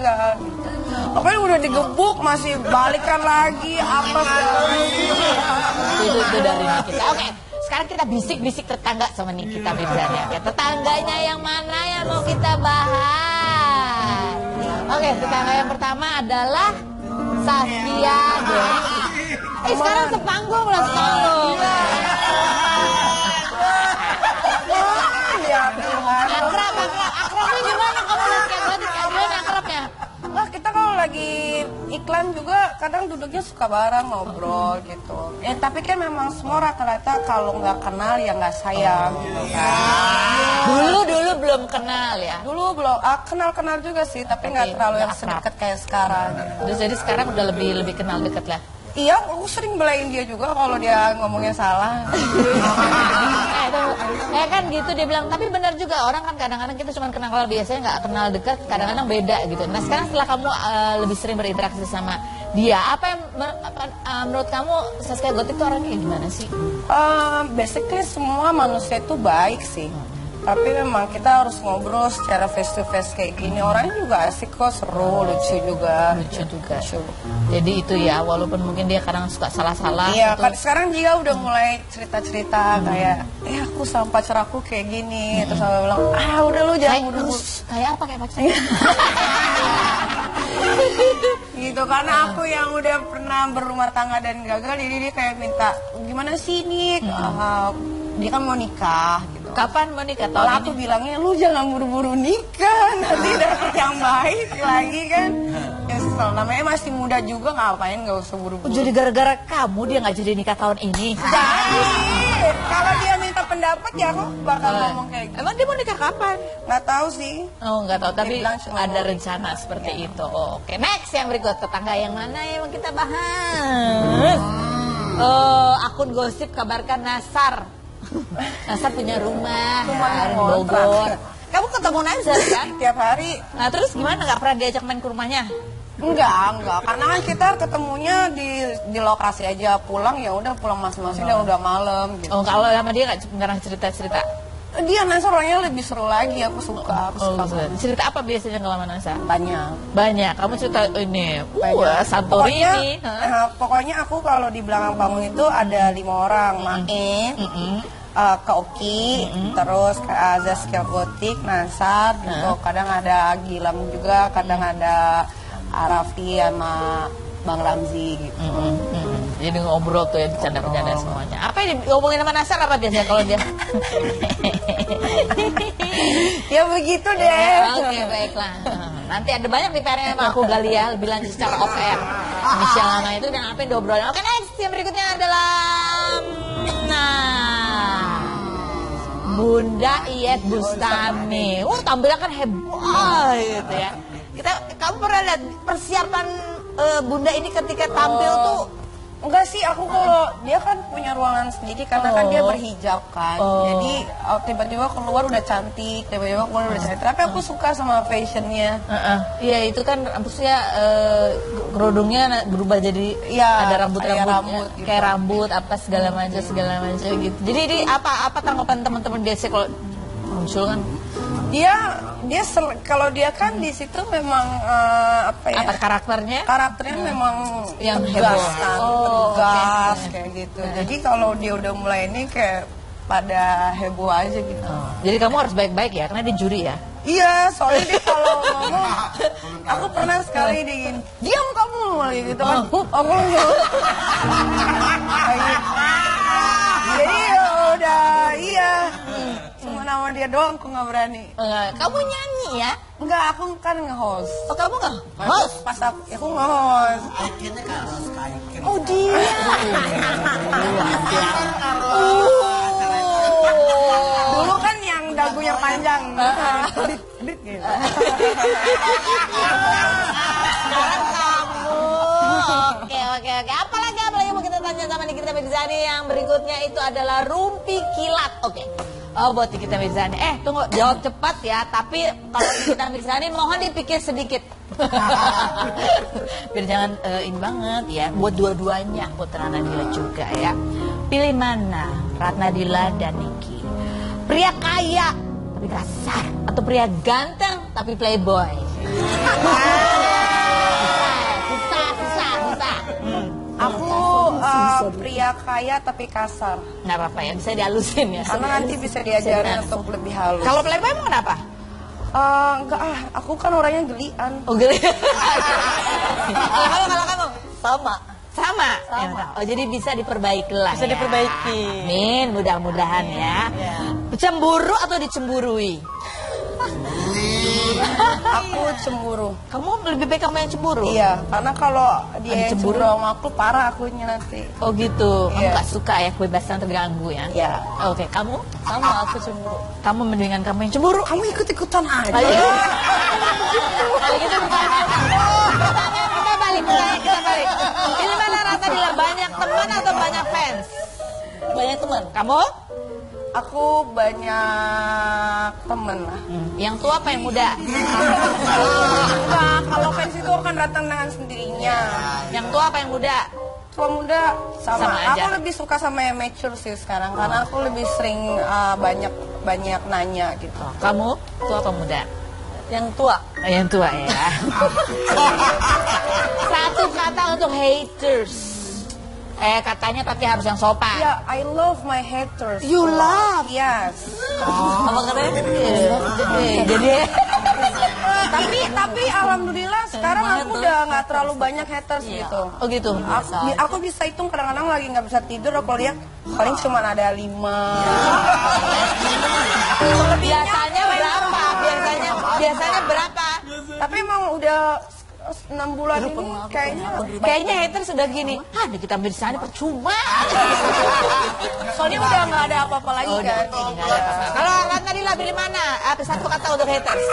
Pokoknya udah digebuk masih balikan lagi apa segala macam. Itu dari Nikita. Oke. Sekarang kita bisik-bisik tetangga sama Nikita Mirzani. Ya, tetangganya yang mana yang mau kita bahas? Oke, tetangga yang pertama adalah Saskia Dewi. Sekarang sepanggung lah sepanggung. Ya Tuhan. Akrabnya gimana kamu lihat kayak akrabnya? Wah, kita kalau lagi iklan juga kadang duduknya suka bareng ngobrol gitu. Ya tapi kan memang semua rata-rata kalau nggak kenal ya nggak sayang gitu kan. Dulu belum kenal ya. Dulu belum kenal juga sih, tapi nggak terlalu yang sedekat kayak sekarang. Terus jadi sekarang udah lebih kenal deket lah. Iya, aku sering belain dia juga kalau dia ngomongnya salah. Kan gitu dia bilang. Tapi benar juga, orang kan kadang-kadang kita cuma kenal biasanya nggak kenal dekat, kadang-kadang beda gitu. Nah sekarang setelah kamu lebih sering berinteraksi sama dia, apa yang menurut kamu Saskia Gotik itu orangnya gimana sih? Basically semua manusia itu baik sih. Tapi memang kita harus ngobrol secara face to face kayak gini. Orangnya juga asik kok, seru, lucu juga. Lucu juga. Jadi itu ya, walaupun mungkin dia kadang suka salah-salah. Iya, gitu. kan sekarang dia udah mulai cerita-cerita kayak, aku sama pacar aku kayak gini. Terus aku bilang, udah lu jangan buru-buru. Kayak apa kayak pacar? Gitu, karena aku yang udah pernah berumah tangga dan gagal, jadi dia kayak minta, gimana sih nih? Dia kan mau nikah gitu. Kapan mau nikah? Kalau aku bilangnya, lu jangan buru-buru nikah, nanti dapet yang baik lagi kan. Ya namanya masih muda juga, ngapain gak usah buru-buru. Jadi gara-gara kamu dia nggak jadi nikah tahun ini? Jadi, kalau dia minta pendapat ya aku bakal ngomong kayak gitu. Emang dia mau nikah kapan? Nggak tahu sih. Oh nggak tahu, tapi Dia bilang cuma ada mau rencana seperti itu. Oh, oke, next yang berikut, tetangga yang mana yang mau kita bahas? Akun gosip kabarkan Nasar. Nasar punya rumah di Bogor. Kamu ketemu Nasar kan? Tiap hari. Nah terus gimana, nggak pernah diajak main ke rumahnya? Enggak. Karena kan kita ketemunya di lokasi aja, pulang ya udah pulang masing-masing dan udah malam gitu. Oh kalau sama dia nggak pernah cerita-cerita? Dia Nasar orangnya lebih seru lagi, aku suka. Cerita apa biasanya kalau sama Nasar? Banyak. Kamu cerita ini, Pokoknya, Santorini. pokoknya aku kalau di belakang panggung itu ada 5 orang, Mae, Kak Oki, terus Kak Zaskia Gotik, Nasar, gitu. Kadang ada Gilam juga, kadang ada Arafi sama Bang Ramzi gitu. Jadi ngobrol tuh ya, bercanda-bercanda semuanya. Apa yang ngomongin sama Nasar apa biasanya kalau dia? Ya begitu deh. Oke, baiklah. Nanti ada banyak nih PR-nya aku gali ya, lebih lanjut secara off air. Michelle Lana itu dan apa yang diobrolin. Oke, next yang berikutnya adalah Bunda Iyeth Bustami. Tampilnya kan heboh gitu ya. Kamu pernah lihat persiapan Bunda ini ketika tampil tuh? Enggak sih, aku kalau dia kan punya ruangan sendiri karena kan dia berhijab kan. Jadi tiba-tiba keluar udah cantik, tiba-tiba keluar udah cantik. Tapi aku suka sama fashionnya. Iya itu kan maksudnya kerudungnya berubah jadi ada rambut-rambut gitu. Kayak rambut apa segala macam gitu. Jadi ini apa tanggapan teman-teman biasa kalau muncul kan? Dia kalau dia kan di situ memang apa karakternya memang yang tegas kan, tegas okay. kayak gitu. Jadi kalau dia udah mulai ini kayak pada heboh aja gitu. Jadi kamu harus baik-baik ya, karena dia juri ya. Iya, soalnya dia kalau ngomong, aku pernah sekali diam kamu gitu kan. Aku jadi udah cuma nama dia doang aku nggak berani. Kamu nyanyi ya? Enggak, aku kan nge-host. Oh kamu nge-host? Pas aku nge-host. Oh dia. Dulu kan yang dagunya panjang. Sekarang kamu. Oke. Apalagi mau kita tanya sama Nikita Mirzani yang berikutnya itu adalah rumpi kilat. Oke. Oh buat Nikita Mirzani. Tunggu, jawab cepat ya. Tapi kalau Nikita Mirzani mohon dipikir sedikit. Biar jangan ini banget ya. Buat dua-duanya, buat Ratnadila juga ya. Pilih mana, Ratnadila dan Niki? Pria kaya tapi kasar atau pria ganteng tapi playboy? Susah. Aku pria kaya tapi kasar. Nggak apa-apa ya, bisa dihalusin ya. Karena nanti bisa diajarin untuk lebih halus. Kalau playboy emang kenapa? Enggak aku kan orangnya gelian. Oh geli. Kalau kamu? Sama. Oh jadi bisa diperbaiki lah. Bisa diperbaiki. Amin, mudah-mudahan ya. Cemburu atau dicemburui? Aku cemburu. Kamu lebih baik kamu yang cemburu? Iya, karena kalau dia yang cemburu sama aku parah akunya nanti. Oh gitu. Kamu Iya. gak suka ya kebebasan terganggu ya? Iya. Oke, kamu? Sama, aku cemburu. Kamu mendingan kamu yang cemburu? Kamu ikut-ikutan aja. Ayo. Kalau gitu kita balik. Ini mana Ratnadila, banyak teman atau banyak fans? Banyak teman. Kamu? Aku banyak temen lah. Yang tua apa yang muda? Enggak, kalau fans itu akan datang dengan sendirinya. Yang tua apa yang muda? tua muda sama. Sama aja. Aku lebih suka sama yang mature sih sekarang karena aku lebih sering banyak nanya gitu. Kamu tua apa muda? Yang tua. Yang tua ya. Satu kata untuk haters. Katanya tapi harus yang sopan. Ya, I love my haters. You love? Yes. Apa katanya? Jadi Tapi alhamdulillah sekarang aku udah nggak terlalu banyak haters gitu. oh gitu. Aku bisa hitung kadang-kadang lagi nggak bisa tidur aku lihat paling cuma ada 5. Biasanya berapa? Biasanya berapa? Tapi emang udah 6 bulan ini Kayaknya haters sudah gini. Kita ambil di sana percuma. soalnya udah nggak ada apa-apa lagi kan. Kalau Ratna Dila pilih mana? Satu kata untuk haters.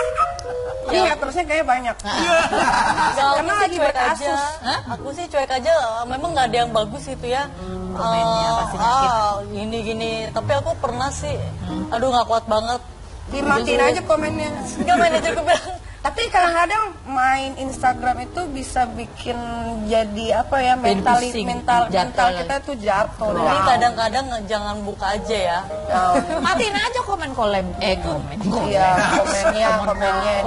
Iya, terusnya kayaknya banyak. Karena lagi cuek berkasus. aja. Aku sih cuek aja. Memang nggak ada yang bagus gitu ya. Komennya pasti sakit. Gini. Tapi aku pernah sih. Aduh nggak kuat banget. Dimatiin aja komennya. Gak main aja aku bilang. Tapi kadang-kadang main Instagram itu bisa bikin jadi apa ya mental pusing, mental jatuh. kita tuh jatuh. Jadi kadang-kadang jangan buka aja ya. Matiin aja komen. Iya,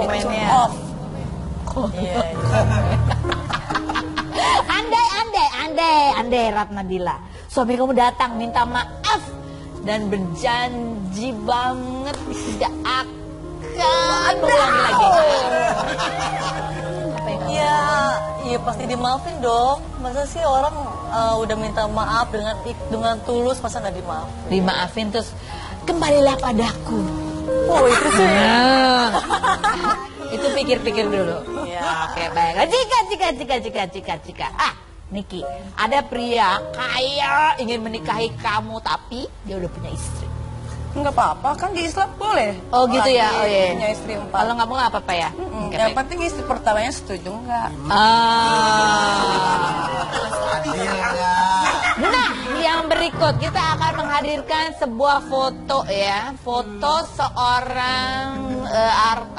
komennya di off. Iya. Andai Ratna Dila. Suami kamu datang minta maaf dan berjanji banget tidak akan mengulangi lagi. Iya pasti dimaafin dong. Masa sih orang udah minta maaf dengan tulus masa nggak dimaafin? Dimaafin terus kembalilah padaku. Oh itu sih. Itu pikir-pikir dulu. Iya. Oke baik. Jika. Niki, ada pria kaya ingin menikahi kamu tapi dia udah punya istri. Enggak apa-apa kan di Islam boleh. Oh gitu ya. Oh iya. Punya istri 4. Kalau nggak mau nggak apa-apa ya. Oke, Yang baik. penting istri pertamanya setuju enggak? Nah, yang berikut kita akan menghadirkan sebuah foto ya, foto seorang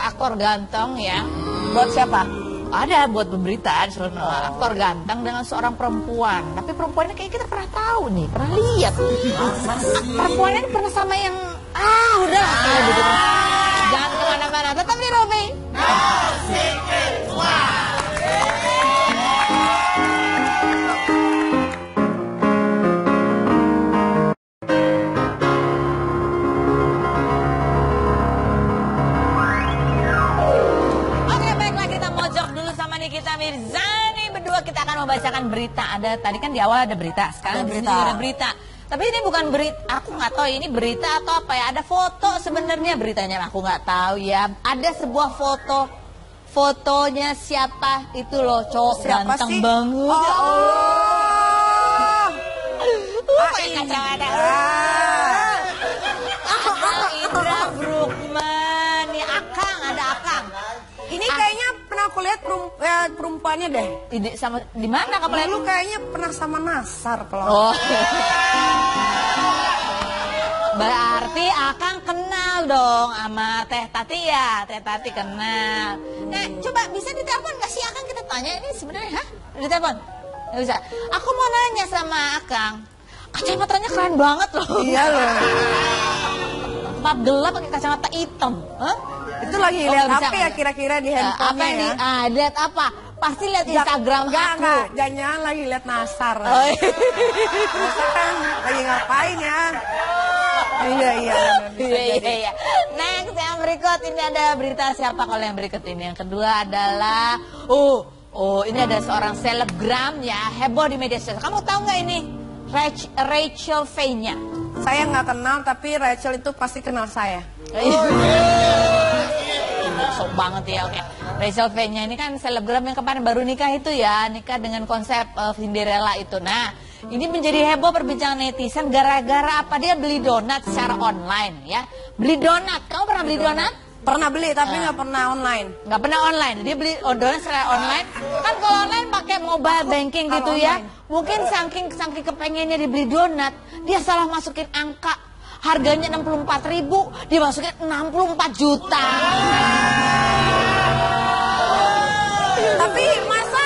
aktor ganteng ya. Buat siapa? Ada buat pemberitaan sebenarnya aktor ganteng dengan seorang perempuan. Tapi perempuannya kayak kita pernah tahu nih, pernah lihat. Perempuannya ini pernah sama yang udah kayak gitu. Jangan kemana-mana, tetap di Robi. Nikita Mirzani berdua kita akan membacakan berita. Ada tadi kan di awal ada berita, sekarang di sini juga ada berita. Tapi ini bukan berita, aku nggak tahu ini berita atau apa ya. Ada foto sebenarnya beritanya aku nggak tahu ya. Ada sebuah fotonya siapa itu loh, cowok Siapa ganteng sih? banget. Pakai kacamata. Indra Bruggman, nih Akang, ada Akang. Ini kayaknya pernah aku lihat perempuannya deh. Sama di mana kamu lihat? Lalu kayaknya pernah sama Nasar kalau. Oh. Berarti Akang kenal dong sama Teh Tati ya. Teh Tati kenal. Nah, coba bisa ditelepon nggak sih Akang, kita tanya ini sebenarnya, ditelepon? Nggak bisa. Aku mau nanya sama Akang. Kacamatanya keren banget loh. Iya loh. Map gelap pakai kacamata hitam. Itu lagi lihat apa ya kira-kira di handphonenya ya? Lihat apa? Pasti lihat Instagram aku. Enggak, jangan lagi lihat Nasar. Oh, Masa kan lagi ngapain ya? Iya. Next yang berikut ini ada berita siapa kalau yang berikut ini? Yang kedua adalah ini ada seorang selebgram ya, heboh di media sosial. Kamu tahu nggak ini? Rachel Fenya. Saya nggak kenal tapi Rachel itu pasti kenal saya. Sok banget ya, oke. Rachel Fenya ini kan selebgram yang kemarin baru nikah itu ya, nikah dengan konsep Cinderella itu. Nah, ini menjadi heboh perbincangan netizen gara-gara apa, dia beli donat secara online ya. Beli donat, kamu pernah beli donat? Pernah beli tapi nggak pernah online. Nggak pernah online, dia beli donat secara online. Kan kalau online pakai mobile banking gitu ya. Mungkin saking kepengennya dibeli donat, dia salah masukin angka. Harganya 64.000, dimasukin 64 juta. Tapi masa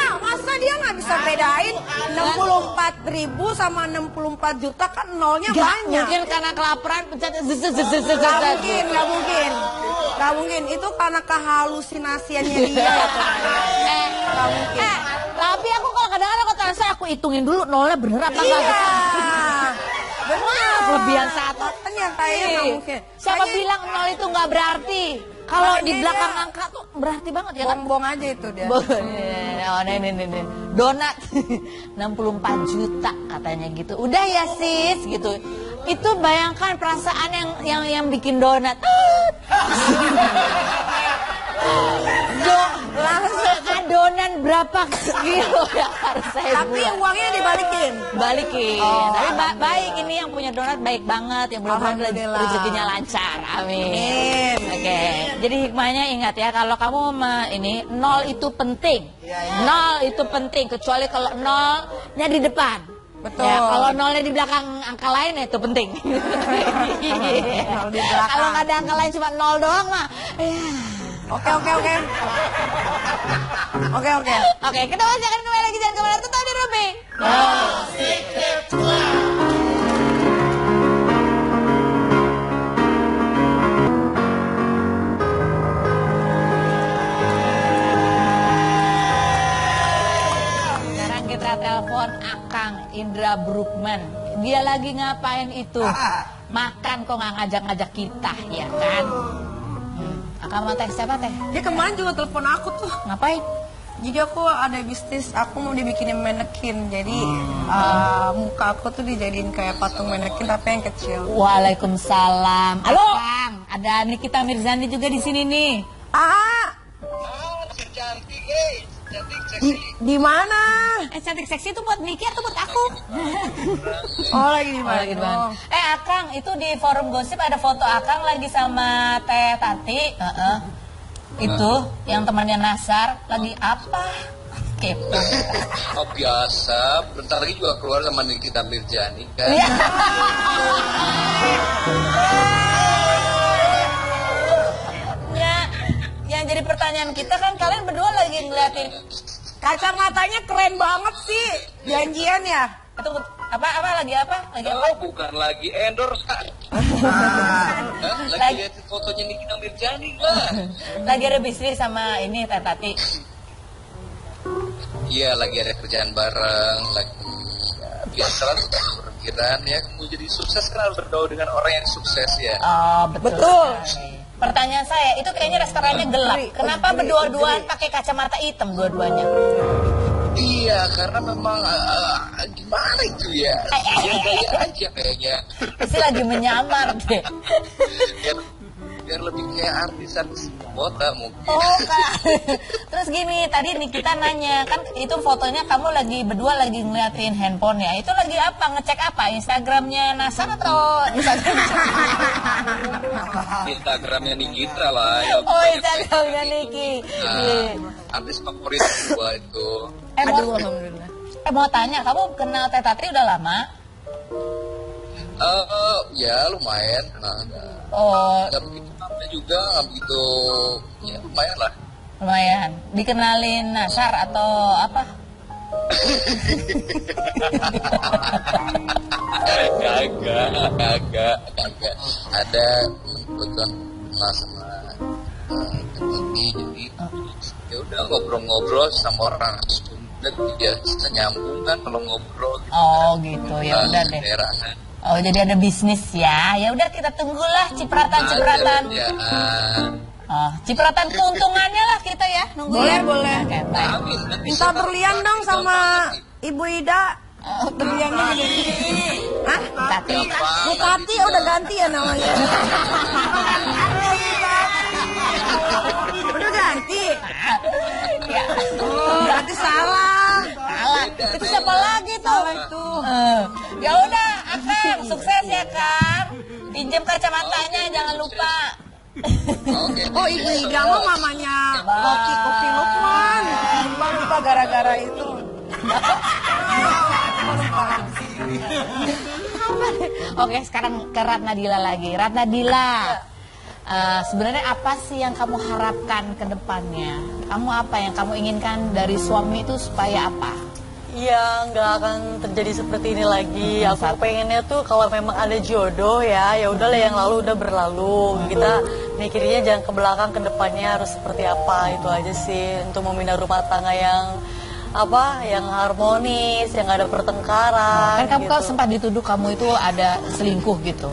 dia nggak bisa bedain 64.000 sama 64 juta kan nolnya Gak banyak. mungkin karena kelaparan pencet Gak mungkin, gak mungkin. Gak mungkin, itu karena kehalusinasiannya dia. Gak mungkin. Tapi aku kalau kadang-kadang kalau transfer aku hitungin dulu nolnya bener apa Iya. enggak. Benar. Kelebihan satu. Makanya kayaknya nggak mungkin. Siapa Kayaknya bilang nol itu nggak berarti? Kalau di Makanya belakang dia- angka tuh berarti banget ya kan? Bongbong aja itu dia. Oh, nih. Donat 64 juta katanya gitu. Udah ya sis gitu. Itu bayangkan perasaan yang bikin donat. Langsung adonan berapa kilo yang harus saya Tapi buat? uangnya dibalikin. Balikin. Oh, Tapi baik ini yang punya donat baik banget, yang mudah-mudahan Alhamdulillah. rezekinya lancar. Amin. Amin. Oke. Jadi hikmahnya ingat ya, kalau kamu ini nol itu penting. Nol itu penting, kecuali kalau nolnya di depan. Betul. Ya, kalau nolnya di belakang angka lain ya itu penting. Nol di belakang. Kalau nggak ada angka lain cuma nol doang mah. Ya. Oke. Oke, kita masih akan kembali lagi, jangan kemana-mana, tetap di Ruby. Sekarang kita telepon Akang Indra Brukman. Dia lagi ngapain itu? Makan kok nggak ngajak-ngajak kita, ya kan? Akang mau teh siapa teh? Dia kemarin juga telepon aku tuh. Ngapain? Jadi aku ada bisnis, aku mau dibikinin manekin. Jadi muka aku tuh dijadiin kayak patung manekin tapi yang kecil. Waalaikumsalam. Halo, Kang. Ada Nikita Mirzani juga di sini nih. Di mana? Cantik seksi itu buat Niki atau buat aku? Oh, lagi di mana? Lagi di mana? Akang, itu di forum gosip ada foto Akang lagi sama Teh Tati. Itu yang temannya Nasar lagi apa? Kepo. Oh biasa, bentar lagi juga keluar sama Nikita Mirzani kan. Iya. Ya, yang jadi pertanyaan kita kan kalian berdua lagi ngeliatin Kacamatanya keren banget sih. Janjian ya? itu lagi apa? Oh, bukan lagi endorse kan. Lagi lihat fotonya Nikita Mirzani lah. Lagi ada bisnis sama ini Teh Tati. Iya, lagi ada kerjaan bareng, lagi biasa lah berpikiran ya, mau jadi sukses kan harus bergaul dengan orang yang sukses ya. Oh, betul. Pertanyaan saya, itu kayaknya restorannya gelap. Kenapa berdua-duaan pakai kacamata hitam dua-duanya? Iya, karena memang gimana itu ya? Ya gaya aja kayaknya. Pasti lagi menyamar deh. Biar lebih kayak artis kota mungkin. Oh, Kak. Terus gini, tadi Nikita nanya, kan itu fotonya kamu lagi berdua lagi ngeliatin handphone ya. Itu lagi apa? Ngecek apa? Instagramnya Nasar atau Instagramnya Nikita lah. Ya, Oh, Instagramnya Niki. artis favorit gua itu. Alhamdulillah. Mau tanya, kamu kenal Teh Tati udah lama? Ya lumayan. Oh, Gak begitu lama juga, gak begitu. Ya lumayan lah. lumayan. Dikenalin Nasar atau apa? Kagak. Ada kebetulan kenal sama Tati, jadi ya udah ngobrol-ngobrol sama orang Sunda, biasa nyambung kan kalau ngobrol. Oh, gitu. Ya udah deh. Daerahan. Oh, jadi ada bisnis ya. Ya udah kita tunggulah cipratan-cipratan. Ya, Oh, cipratan keuntungannya lah kita ya. Nunggu Boleh, ya. boleh. Oke, baik. amin. Nanti Minta sama- berlian dong sama Ibu Ida. Berliannya gini. Hah? Tati. Bu Tati udah ganti ya namanya. Udah ganti. Ya. Oh, berarti salah. Salah. Itu siapa lagi tuh? Salah itu. Ya udah, Akang, sukses ya, Kang. Pinjam kacamatanya jangan lupa. Oh, Ibu Ida mah mamanya Koki Lukman. Lupa gara-gara itu. Oke, sekarang ke Ratnadila lagi. Ratnadila, sebenarnya apa sih yang kamu harapkan ke depannya? Kamu apa yang kamu inginkan dari suami itu supaya apa? Ya nggak akan terjadi seperti ini lagi. Aku pengennya tuh kalau memang ada jodoh ya udahlah yang lalu udah berlalu. Kita mikirnya jangan ke belakang, ke depannya harus seperti apa, itu aja sih untuk membina rumah tangga yang yang harmonis, yang nggak ada pertengkaran. Kan kamu gitu. kalau sempat dituduh kamu itu ada selingkuh gitu.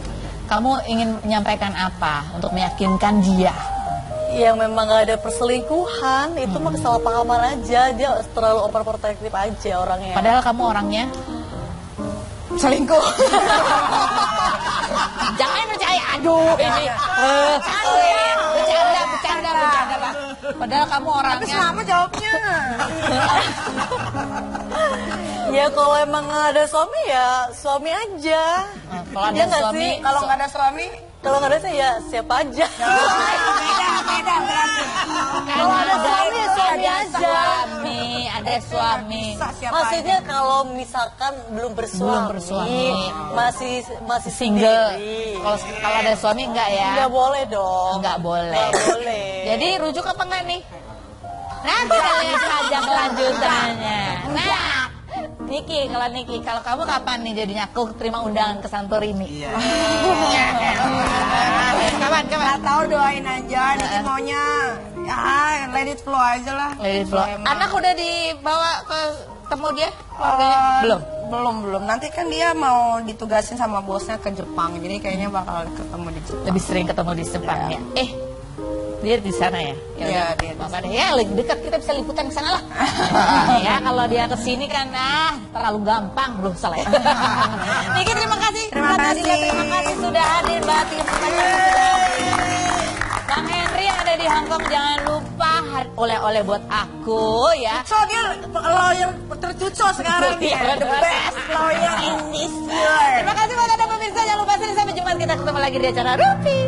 Kamu ingin menyampaikan apa untuk meyakinkan dia? Yang memang gak ada perselingkuhan, itu mah kesalahpahaman aja. Dia terlalu overprotective aja orangnya. Padahal kamu orangnya Selingkuh. jangan percaya. Aduh, ini bercanda lah. Padahal kamu Tapi orangnya sama jawabnya. Ya kalau emang gak ada suami ya suami aja. kalau ada Iya nggak suami, sih? Kalau nggak ada suami, Kalau nggak ada saya ya siapa aja. beda berarti. kalau ada suami ya suami aja. ada suami. Siapa Maksudnya kalau misalkan belum bersuami, masih Single. sendiri. Kalau ada suami enggak ya? Nggak boleh dong. Enggak boleh. Nggak boleh. Jadi rujuk apa enggak nih? Nanti kita lihat saja kelanjutannya. Nah, Niki, kalau kamu kapan nih jadinya aku terima undangan ke Santorini? Iya. Kapan? Nggak tahu, doain aja. Niki maunya ya let it flow aja lah. Let it flow. Anak udah dibawa ke temu dia? Belum. Nanti kan dia mau ditugasin sama bosnya ke Jepang. Jadi kayaknya bakal ketemu di Jepang. Lebih sering ketemu di Jepang ya. Dia di sana ya? Iya, dia di sana. Ya, lebih dekat kita bisa liputan ke sana lah. Ya, kalau dia ke sini kan terlalu gampang, belum salah ya. Niki, terima kasih. Terima kasih. Terima kasih sudah hadir, Mbak Tia. Terima kasih sudah hadir. Bang Henry yang ada di Hong Kong, jangan lupa oleh-oleh buat aku ya. So dia lawyer tercucuk sekarang dia. The best lawyer in this year. Terima kasih buat Anda pemirsa, jangan lupa sampai Jumat kita ketemu lagi di acara Rupi.